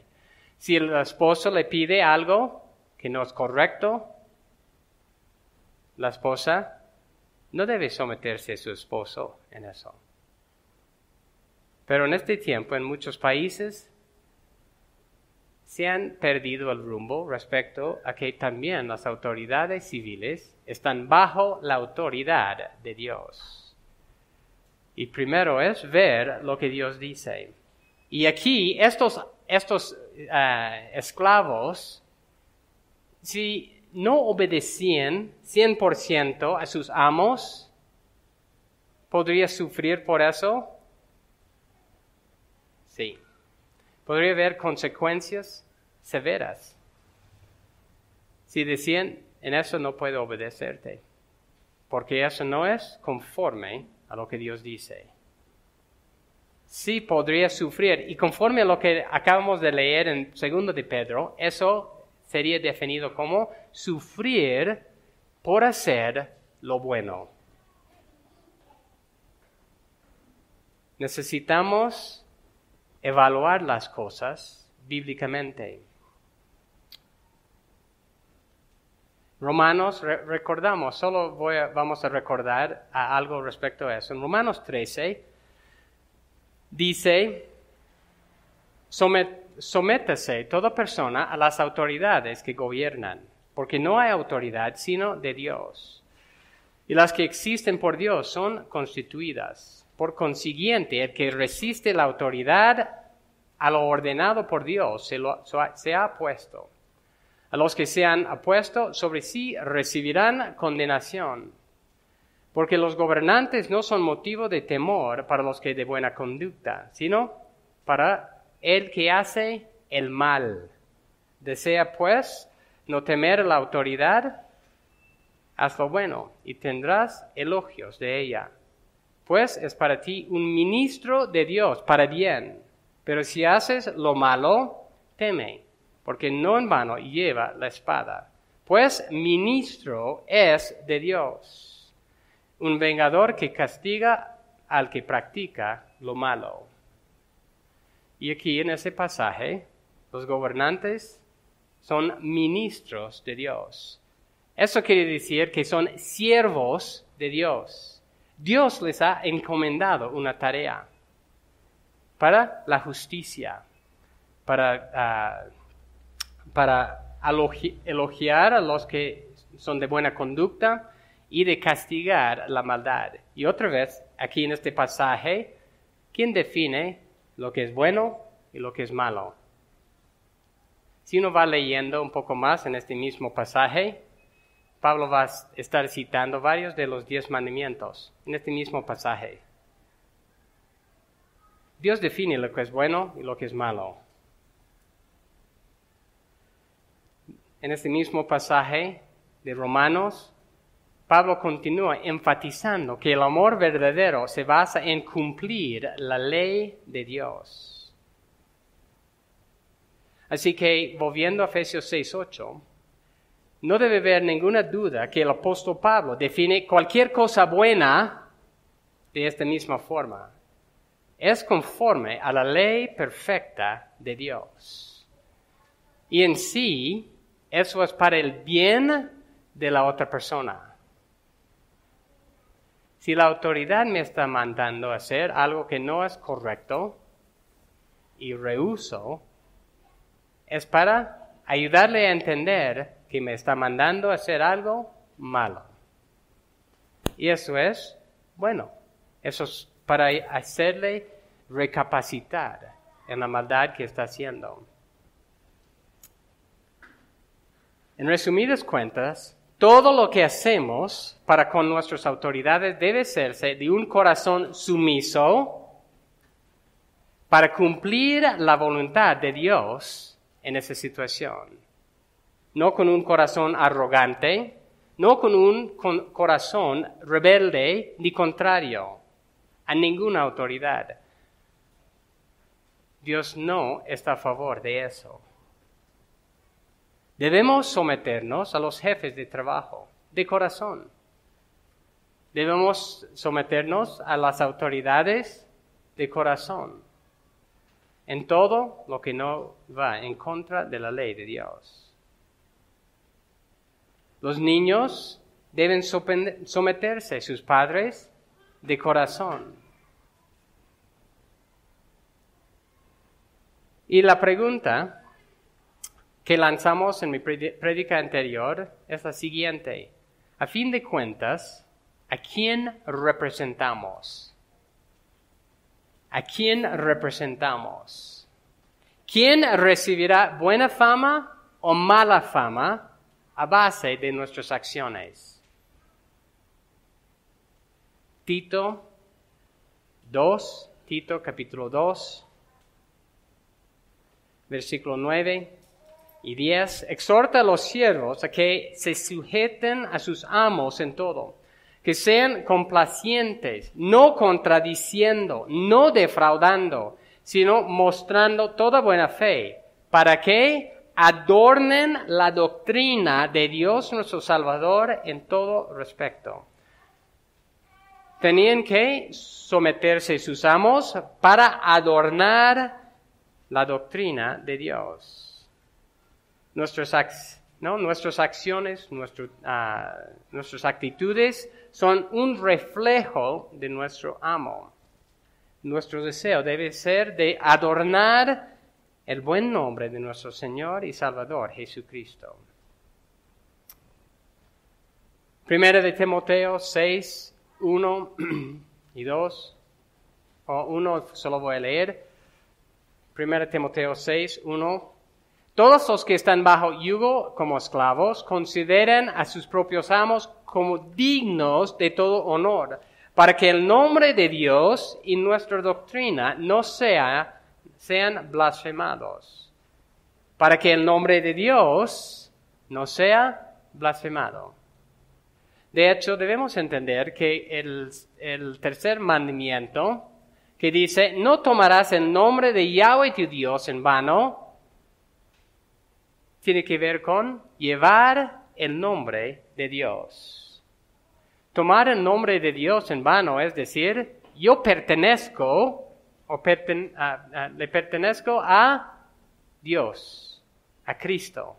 Si el esposo le pide algo que no es correcto, la esposa no debe someterse a su esposo en eso. Pero en este tiempo, en muchos países, se han perdido el rumbo respecto a que también las autoridades civiles están bajo la autoridad de Dios. Y primero es ver lo que Dios dice. Y aquí, estos esclavos, si no obedecían 100% a sus amos, ¿podría sufrir por eso? Sí. Podría haber consecuencias severas. Si decían, en eso no puedo obedecerte, porque eso no es conforme a lo que Dios dice. Sí podría sufrir, y conforme a lo que acabamos de leer en 2 de Pedro, eso sería definido como sufrir por hacer lo bueno. Necesitamos evaluar las cosas bíblicamente. Romanos, recordamos, vamos a recordar algo respecto a eso. En Romanos 13 dice, sométase toda persona a las autoridades que gobiernan, porque no hay autoridad sino de Dios. Y las que existen por Dios son constituidas. Por consiguiente, el que resiste la autoridad a lo ordenado por Dios se ha puesto. A los que se han apuesto sobre sí recibirán condenación. Porque los gobernantes no son motivo de temor para los que de buena conducta, sino para el que hace el mal. Desea, pues, no temer la autoridad, haz lo bueno y tendrás elogios de ella, pues es para ti un ministro de Dios para bien. Pero si haces lo malo, teme, porque no en vano lleva la espada, pues ministro es de Dios, un vengador que castiga al que practica lo malo. Y aquí en ese pasaje, los gobernantes son ministros de Dios. Eso quiere decir que son siervos de Dios. Dios les ha encomendado una tarea para la justicia, para elogiar a los que son de buena conducta y de castigar la maldad. Y otra vez, aquí en este pasaje, ¿quién define lo que es bueno y lo que es malo? Si uno va leyendo un poco más en este mismo pasaje, Pablo va a estar citando varios de los 10 mandamientos en este mismo pasaje. Dios define lo que es bueno y lo que es malo. En este mismo pasaje de Romanos, Pablo continúa enfatizando que el amor verdadero se basa en cumplir la ley de Dios. Así que, volviendo a Efesios 6:8, no debe haber ninguna duda que el apóstol Pablo define cualquier cosa buena de esta misma forma. Es conforme a la ley perfecta de Dios. Y en sí, eso es para el bien de la otra persona. Si la autoridad me está mandando a hacer algo que no es correcto y rehúso, es para ayudarle a entender que me está mandando a hacer algo malo. Y eso es bueno. Eso es para hacerle recapacitar en la maldad que está haciendo. En resumidas cuentas, todo lo que hacemos para con nuestras autoridades debe hacerse de un corazón sumiso para cumplir la voluntad de Dios en esa situación. No con un corazón arrogante, no con un corazón rebelde ni contrario a ninguna autoridad. Dios no está a favor de eso. Debemos someternos a los jefes de trabajo, de corazón. Debemos someternos a las autoridades de corazón, en todo lo que no va en contra de la ley de Dios. Los niños deben someterse a sus padres de corazón. Y la pregunta que lanzamos en mi prédica anterior es la siguiente. A fin de cuentas, ¿a quién representamos? ¿A quién representamos? ¿Quién recibirá buena fama o mala fama a base de nuestras acciones? Tito capítulo 2, versículo 9 y 10, exhorta a los siervos a que se sujeten a sus amos en todo, que sean complacientes, no contradiciendo, no defraudando, sino mostrando toda buena fe, para que adornen la doctrina de Dios nuestro Salvador en todo respecto. Tenían que someterse a sus amos para adornar la doctrina de Dios. Nuestras acciones, nuestras actitudes son un reflejo de nuestro amo. Nuestro deseo debe ser de adornar el buen nombre de nuestro Señor y Salvador Jesucristo. Primera de Timoteo 6, 1 y 2, o 1 solo voy a leer. Primera de Timoteo 6, 1. Todos los que están bajo yugo como esclavos consideren a sus propios amos como dignos de todo honor, para que el nombre de Dios y nuestra doctrina no sean blasfemados. Para que el nombre de Dios no sea blasfemado. De hecho, debemos entender que el tercer mandamiento, que dice, no tomarás el nombre de Yahweh tu Dios en vano, tiene que ver con llevar el nombre de Dios. Tomar el nombre de Dios en vano es decir, yo pertenezco le pertenezco a Dios, a Cristo,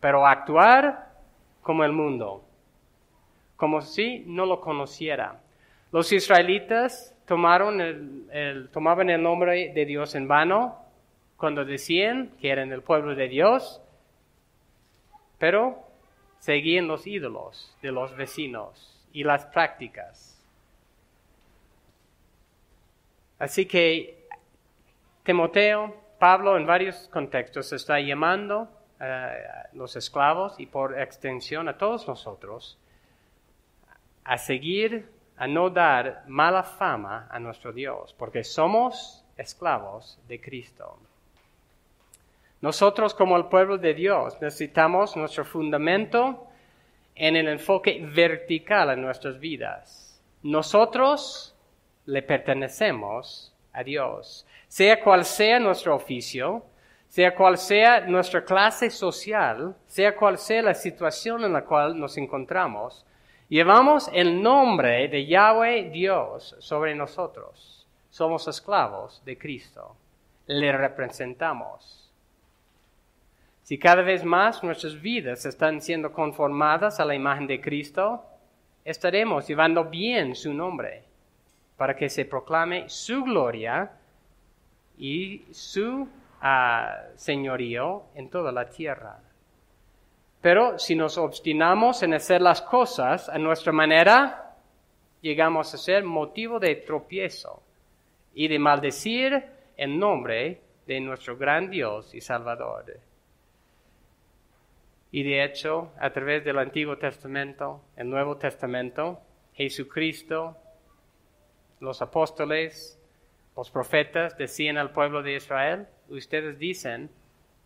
pero actuar como el mundo, como si no lo conociera. Los israelitas tomaban el nombre de Dios en vano cuando decían que eran el pueblo de Dios, pero seguían los ídolos de los vecinos y las prácticas. Así que Timoteo, Pablo en varios contextos está llamando a los esclavos y por extensión a todos nosotros a seguir, a no dar mala fama a nuestro Dios, porque somos esclavos de Cristo. Nosotros como el pueblo de Dios necesitamos nuestro fundamento en el enfoque vertical en nuestras vidas. Nosotros le pertenecemos a Dios. Sea cual sea nuestro oficio, sea cual sea nuestra clase social, sea cual sea la situación en la cual nos encontramos, llevamos el nombre de Yahweh Dios sobre nosotros. Somos esclavos de Cristo. Le representamos. Si cada vez más nuestras vidas están siendo conformadas a la imagen de Cristo, estaremos llevando bien su nombre, para que se proclame su gloria y su señorío en toda la tierra. Pero si nos obstinamos en hacer las cosas a nuestra manera, llegamos a ser motivo de tropiezo y de maldecir el nombre de nuestro gran Dios y Salvador. Y de hecho, a través del Antiguo Testamento, el Nuevo Testamento, Jesucristo, los apóstoles, los profetas decían al pueblo de Israel, ustedes dicen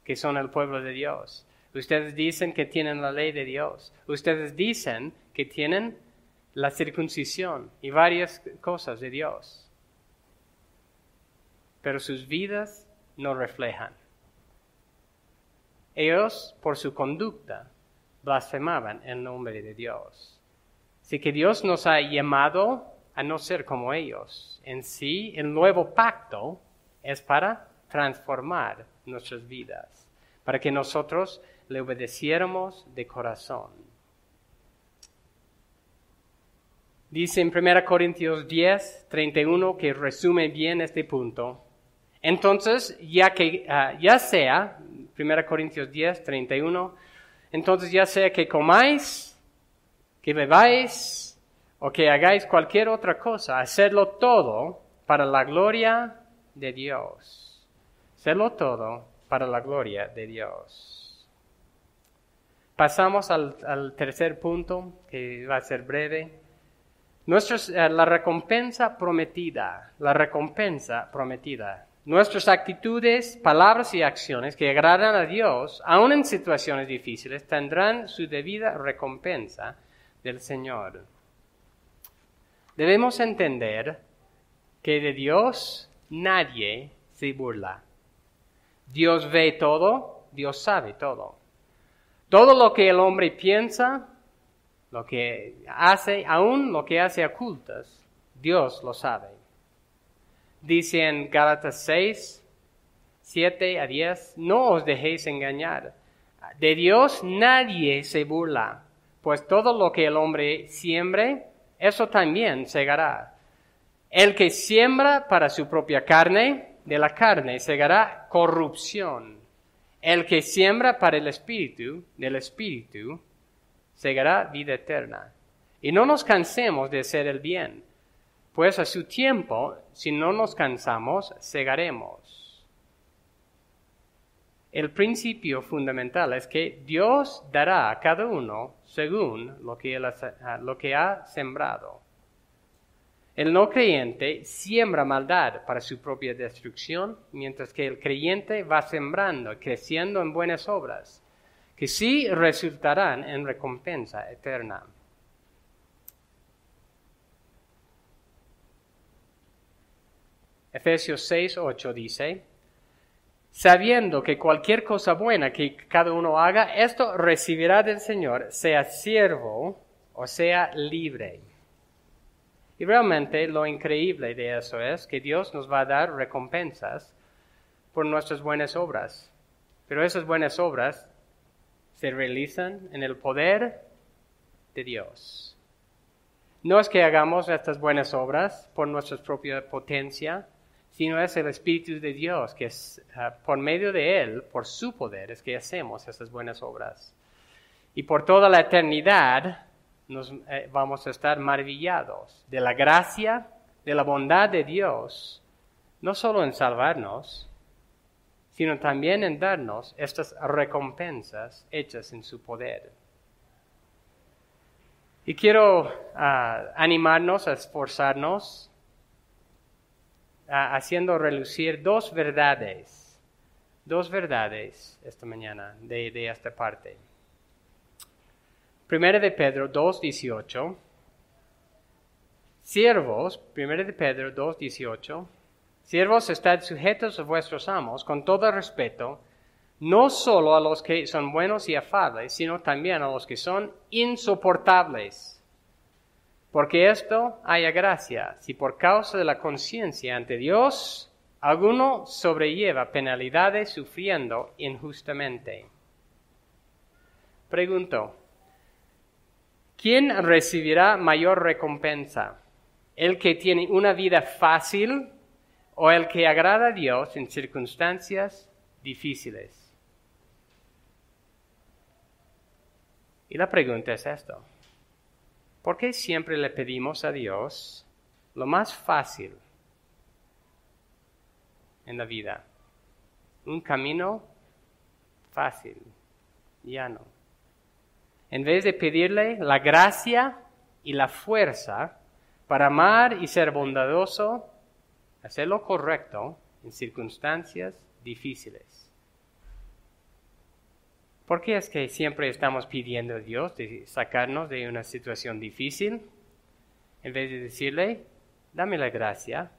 que son el pueblo de Dios. Ustedes dicen que tienen la ley de Dios. Ustedes dicen que tienen la circuncisión y varias cosas de Dios. Pero sus vidas no reflejan. Ellos, por su conducta, blasfemaban el nombre de Dios. Así que Dios nos ha llamado a no ser como ellos. En sí, el nuevo pacto es para transformar nuestras vidas, para que nosotros le obedeciéramos de corazón. Dice en 1 Corintios 10, 31, que resume bien este punto. Entonces, ya sea, 1 Corintios 10, 31, entonces ya sea que comáis, que bebáis, o que hagáis cualquier otra cosa, hacedlo todo para la gloria de Dios. Hacedlo todo para la gloria de Dios. Pasamos al tercer punto, que va a ser breve. La recompensa prometida. Nuestras actitudes, palabras y acciones que agradan a Dios, aun en situaciones difíciles, tendrán su debida recompensa del Señor. Debemos entender que de Dios nadie se burla. Dios ve todo, Dios sabe todo. Todo lo que el hombre piensa, lo que hace, aún lo que hace a ocultas, Dios lo sabe. Dice en Gálatas 6, 7 a 10, no os dejéis engañar. De Dios nadie se burla, pues todo lo que el hombre siembre, eso también segará. El que siembra para su propia carne, de la carne segará corrupción. El que siembra para el Espíritu, del Espíritu, segará vida eterna. Y no nos cansemos de hacer el bien, pues a su tiempo, si no nos cansamos, segaremos. El principio fundamental es que Dios dará a cada uno según lo que ha sembrado. El no creyente siembra maldad para su propia destrucción, mientras que el creyente va sembrando, creciendo en buenas obras, que sí resultarán en recompensa eterna. Efesios 6:8 dice, sabiendo que cualquier cosa buena que cada uno haga, esto recibirá del Señor, sea siervo o sea libre. Y realmente lo increíble de eso es que Dios nos va a dar recompensas por nuestras buenas obras. Pero esas buenas obras se realizan en el poder de Dios. No es que hagamos estas buenas obras por nuestra propia potencia, sino es el Espíritu de Dios, que es por medio de Él, por su poder, es que hacemos estas buenas obras. Y por toda la eternidad nos vamos a estar maravillados de la gracia, de la bondad de Dios, no solo en salvarnos, sino también en darnos estas recompensas hechas en su poder. Y quiero animarnos a esforzarnos haciendo relucir dos verdades esta mañana de esta parte. Primera de Pedro 2:18. Siervos, Primera de Pedro 2:18. Siervos, estad sujetos a vuestros amos con todo respeto, no solo a los que son buenos y afables, sino también a los que son insoportables. Porque esto haya gracia, si por causa de la conciencia ante Dios, alguno sobrelleva penalidades sufriendo injustamente. Pregunto, ¿quién recibirá mayor recompensa? ¿El que tiene una vida fácil o el que agrada a Dios en circunstancias difíciles? Y la pregunta es esto. ¿Por qué siempre le pedimos a Dios lo más fácil en la vida? Un camino fácil, llano. En vez de pedirle la gracia y la fuerza para amar y ser bondadoso, hacer lo correcto en circunstancias difíciles. ¿Por qué es que siempre estamos pidiendo a Dios de sacarnos de una situación difícil? En vez de decirle, dame la gracia,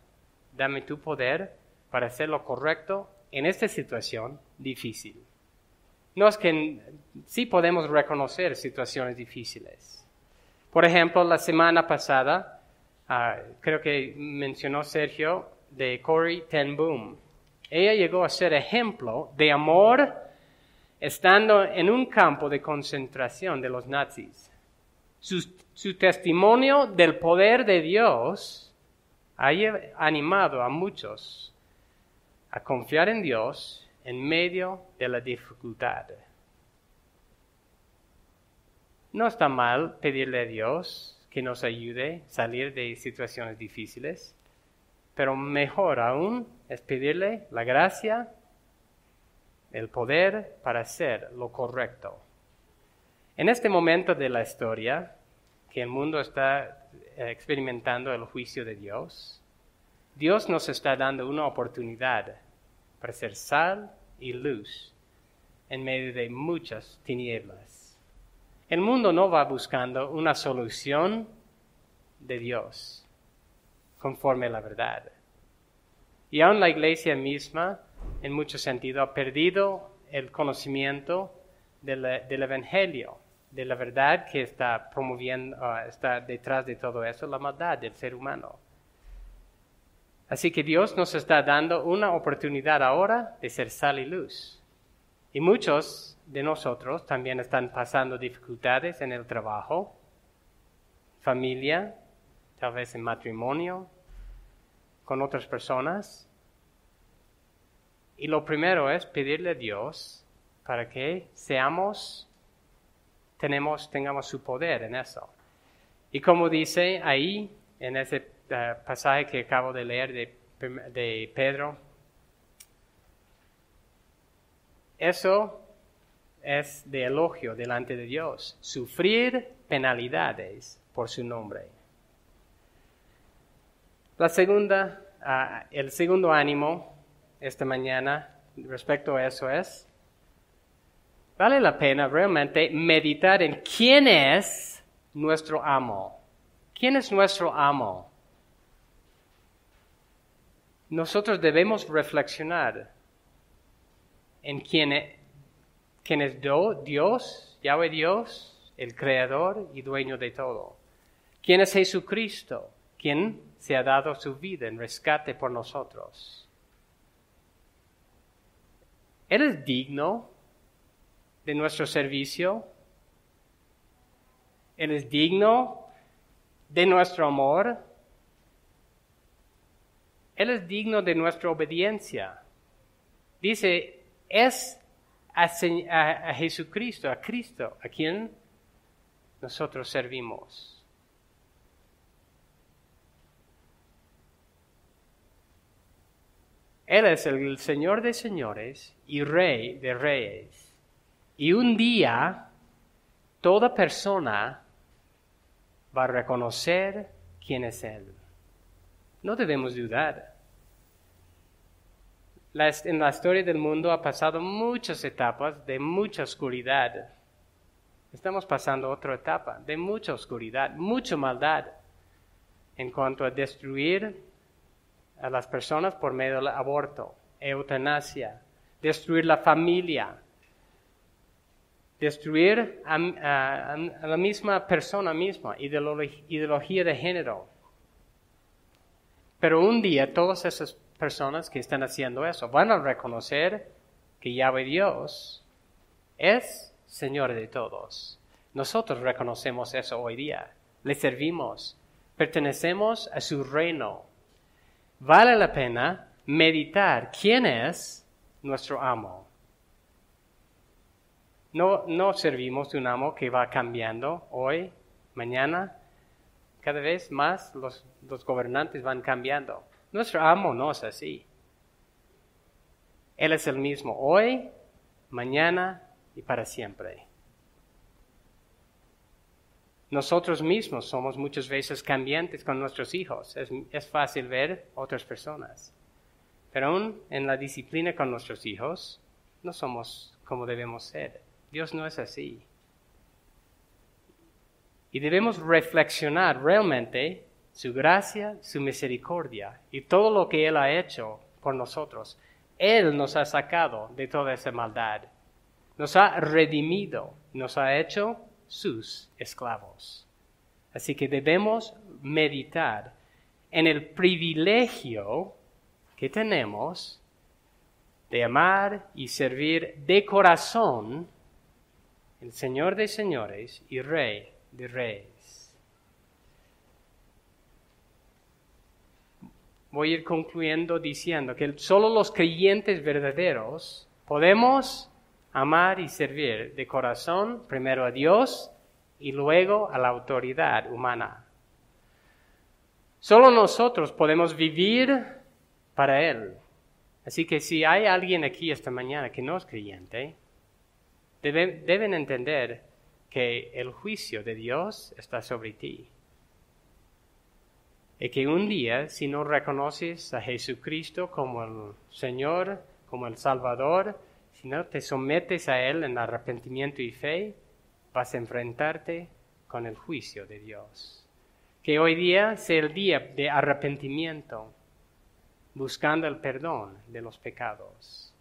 dame tu poder para hacer lo correcto en esta situación difícil. No es que sí podemos reconocer situaciones difíciles. Por ejemplo, la semana pasada, creo que mencionó Sergio de Corrie ten Boom. Ella llegó a ser ejemplo de amor estando en un campo de concentración de los nazis. Su testimonio del poder de Dios ha animado a muchos a confiar en Dios en medio de la dificultad. No está mal pedirle a Dios que nos ayude a salir de situaciones difíciles, pero mejor aún es pedirle la gracia, el poder para hacer lo correcto. En este momento de la historia, que el mundo está experimentando el juicio de Dios, Dios nos está dando una oportunidad para ser sal y luz en medio de muchas tinieblas. El mundo no va buscando una solución de Dios conforme a la verdad. Y aún la iglesia misma, en mucho sentido, ha perdido el conocimiento del Evangelio, de la verdad que está promoviendo, está detrás de todo eso, la maldad del ser humano. Así que Dios nos está dando una oportunidad ahora de ser sal y luz. Y muchos de nosotros también están pasando dificultades en el trabajo, familia, tal vez en matrimonio, con otras personas. Y lo primero es pedirle a Dios para que tengamos su poder en eso. Y como dice ahí, en ese pasaje que acabo de leer de Pedro, eso es de elogio delante de Dios, sufrir penalidades por su nombre. El segundo ánimo esta mañana respecto a eso es, vale la pena realmente meditar en quién es nuestro amo. ¿Quién es nuestro amo? nosotros debemos reflexionar en quién es Dios, Yahweh Dios, el Creador y dueño de todo. ¿Quién es Jesucristo? ¿Quién se ha dado su vida en rescate por nosotros? ¿Él es digno de nuestro servicio? ¿Él es digno de nuestro amor? Él es digno de nuestra obediencia. Dice, es a Jesucristo, a Cristo, a quien nosotros servimos. Él es el Señor de señores y Rey de reyes. Y un día, toda persona va a reconocer quién es Él. No debemos dudar. En la historia del mundo ha pasado muchas etapas de mucha oscuridad. Estamos pasando otra etapa de mucha oscuridad, mucha maldad en cuanto a destruir a las personas por medio del aborto, eutanasia, destruir la familia, destruir a la misma persona misma, ideología de género. Pero un día todas esas personas que están haciendo eso van a reconocer que Yahweh Dios es Señor de todos. Nosotros reconocemos eso hoy día, le servimos, pertenecemos a su reino. Vale la pena meditar quién es nuestro amo. No servimos de un amo que va cambiando hoy, mañana. Cada vez más los gobernantes van cambiando. Nuestro amo no es así. Él es el mismo hoy, mañana y para siempre. Nosotros mismos somos muchas veces cambiantes con nuestros hijos. Es fácil ver otras personas. Pero aún en la disciplina con nuestros hijos, no somos como debemos ser. Dios no es así. Y debemos reflexionar realmente su gracia, su misericordia y todo lo que Él ha hecho por nosotros. Él nos ha sacado de toda esa maldad. Nos ha redimido, nos ha hecho sus esclavos. Así que debemos meditar en el privilegio que tenemos de amar y servir de corazón el Señor de señores y Rey de reyes. Voy a ir concluyendo diciendo que solo los creyentes verdaderos podemos amar y servir de corazón primero a Dios y luego a la autoridad humana. Solo nosotros podemos vivir para Él. Así que si hay alguien aquí esta mañana que no es creyente, deben entender que el juicio de Dios está sobre ti. Y que un día, si no reconoces a Jesucristo como el Señor, como el Salvador, si no te sometes a Él en arrepentimiento y fe, vas a enfrentarte con el juicio de Dios. Que hoy día sea el día de arrepentimiento, buscando el perdón de los pecados.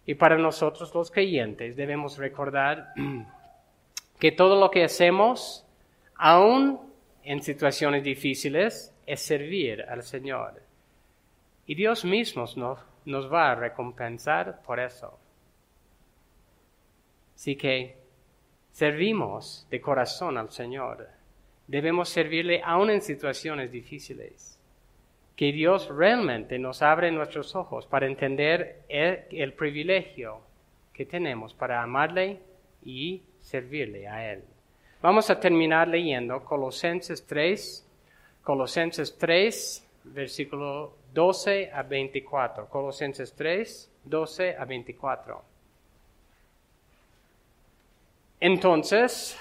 Y para nosotros los creyentes debemos recordar que todo lo que hacemos, aun en situaciones difíciles, es servir al Señor. Y Dios mismo nos va a recompensar por eso. Así que servimos de corazón al Señor. Debemos servirle aún en situaciones difíciles. Que Dios realmente nos abre nuestros ojos para entender el privilegio que tenemos para amarle y servirle a Él. Vamos a terminar leyendo Colosenses 3, versículo 12 a 24. Colosenses 3, 12 a 24. Entonces,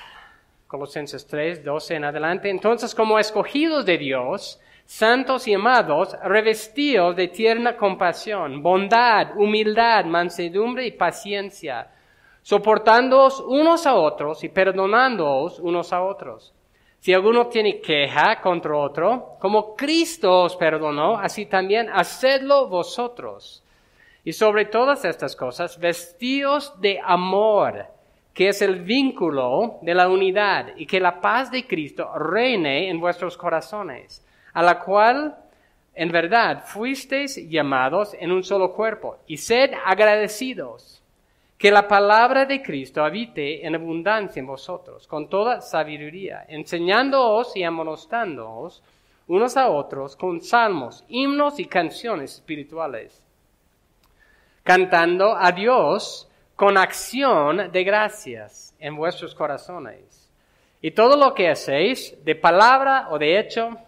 Colosenses 3, 12 en adelante, entonces como escogidos de Dios, santos y amados, revestidos de tierna compasión, bondad, humildad, mansedumbre y paciencia, soportándoos unos a otros y perdonándoos unos a otros. Si alguno tiene queja contra otro, como Cristo os perdonó, así también hacedlo vosotros. Y sobre todas estas cosas, vestíos de amor, que es el vínculo de la unidad, y que la paz de Cristo reine en vuestros corazones, a la cual en verdad fuisteis llamados en un solo cuerpo, y sed agradecidos. Que la palabra de Cristo habite en abundancia en vosotros, con toda sabiduría, enseñándoos y amonestándoos unos a otros con salmos, himnos y canciones espirituales, cantando a Dios con acción de gracias en vuestros corazones. Y todo lo que hacéis, de palabra o de hecho,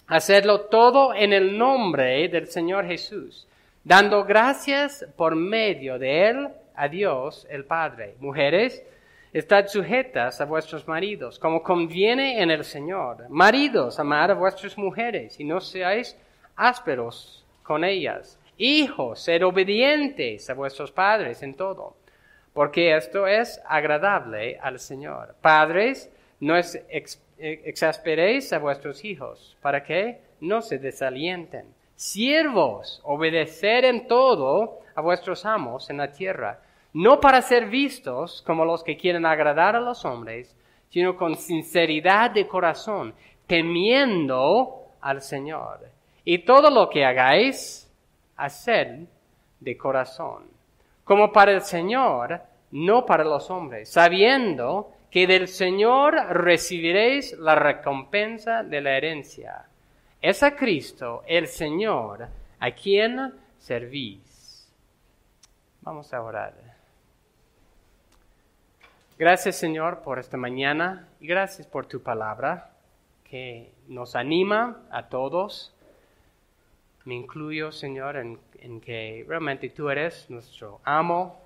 hacedlo todo en el nombre del Señor Jesús, dando gracias por medio de Él a Dios el Padre. Mujeres, estad sujetas a vuestros maridos, como conviene en el Señor. Maridos, amad a vuestras mujeres, y no seáis ásperos con ellas. Hijos, sed obedientes a vuestros padres en todo, porque esto es agradable al Señor. Padres, no exasperéis a vuestros hijos, para que no se desalienten. Siervos, obedeced en todo a vuestros amos en la tierra, no para ser vistos como los que quieren agradar a los hombres, sino con sinceridad de corazón, temiendo al Señor. Y todo lo que hagáis, haced de corazón, como para el Señor, no para los hombres, sabiendo que del Señor recibiréis la recompensa de la herencia. Es a Cristo, el Señor, a quien servís. Vamos a orar. Gracias, Señor, por esta mañana y gracias por tu palabra que nos anima a todos. Me incluyo, Señor, en que realmente tú eres nuestro amo.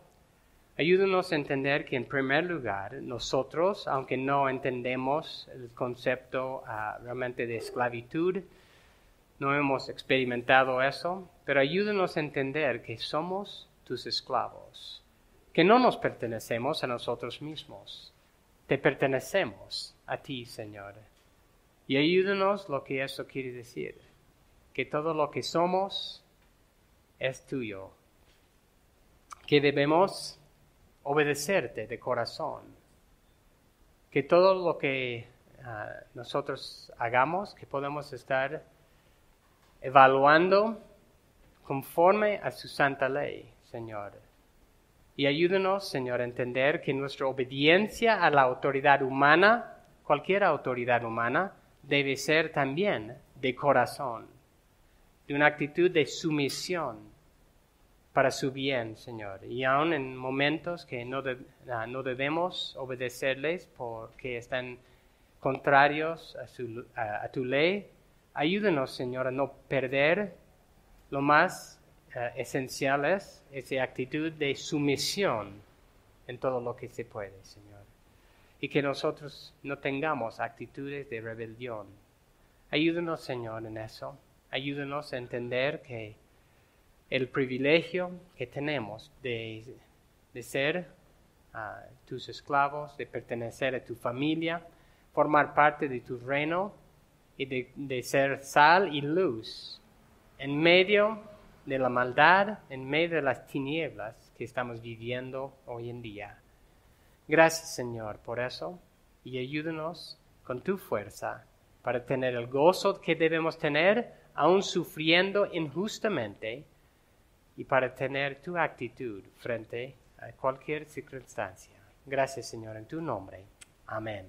Ayúdanos a entender que en primer lugar nosotros, aunque no entendemos el concepto realmente de esclavitud, no hemos experimentado eso, pero ayúdanos a entender que somos tus esclavos, que no nos pertenecemos a nosotros mismos, te pertenecemos a ti, Señor. Y ayúdanos lo que eso quiere decir, que todo lo que somos es tuyo, que debemos obedecerte de corazón, que todo lo que nosotros hagamos, que podemos estar evaluando conforme a su santa ley, Señor. Y ayúdanos, Señor, a entender que nuestra obediencia a la autoridad humana, cualquier autoridad humana, debe ser también de corazón, de una actitud de sumisión para su bien, Señor. Y aun en momentos que no debemos obedecerles porque están contrarios a tu ley, ayúdanos, Señor, a no perder lo más esencial es esa actitud de sumisión en todo lo que se puede, Señor. Y que nosotros no tengamos actitudes de rebelión. Ayúdanos, Señor, en eso. Ayúdanos a entender que el privilegio que tenemos de ser tus esclavos, de pertenecer a tu familia, formar parte de tu reino y de ser sal y luz en medio de la maldad, en medio de las tinieblas que estamos viviendo hoy en día. Gracias, Señor, por eso, y ayúdanos con tu fuerza para tener el gozo que debemos tener, aun sufriendo injustamente, y para tener tu actitud frente a cualquier circunstancia. Gracias, Señor, en tu nombre. Amén.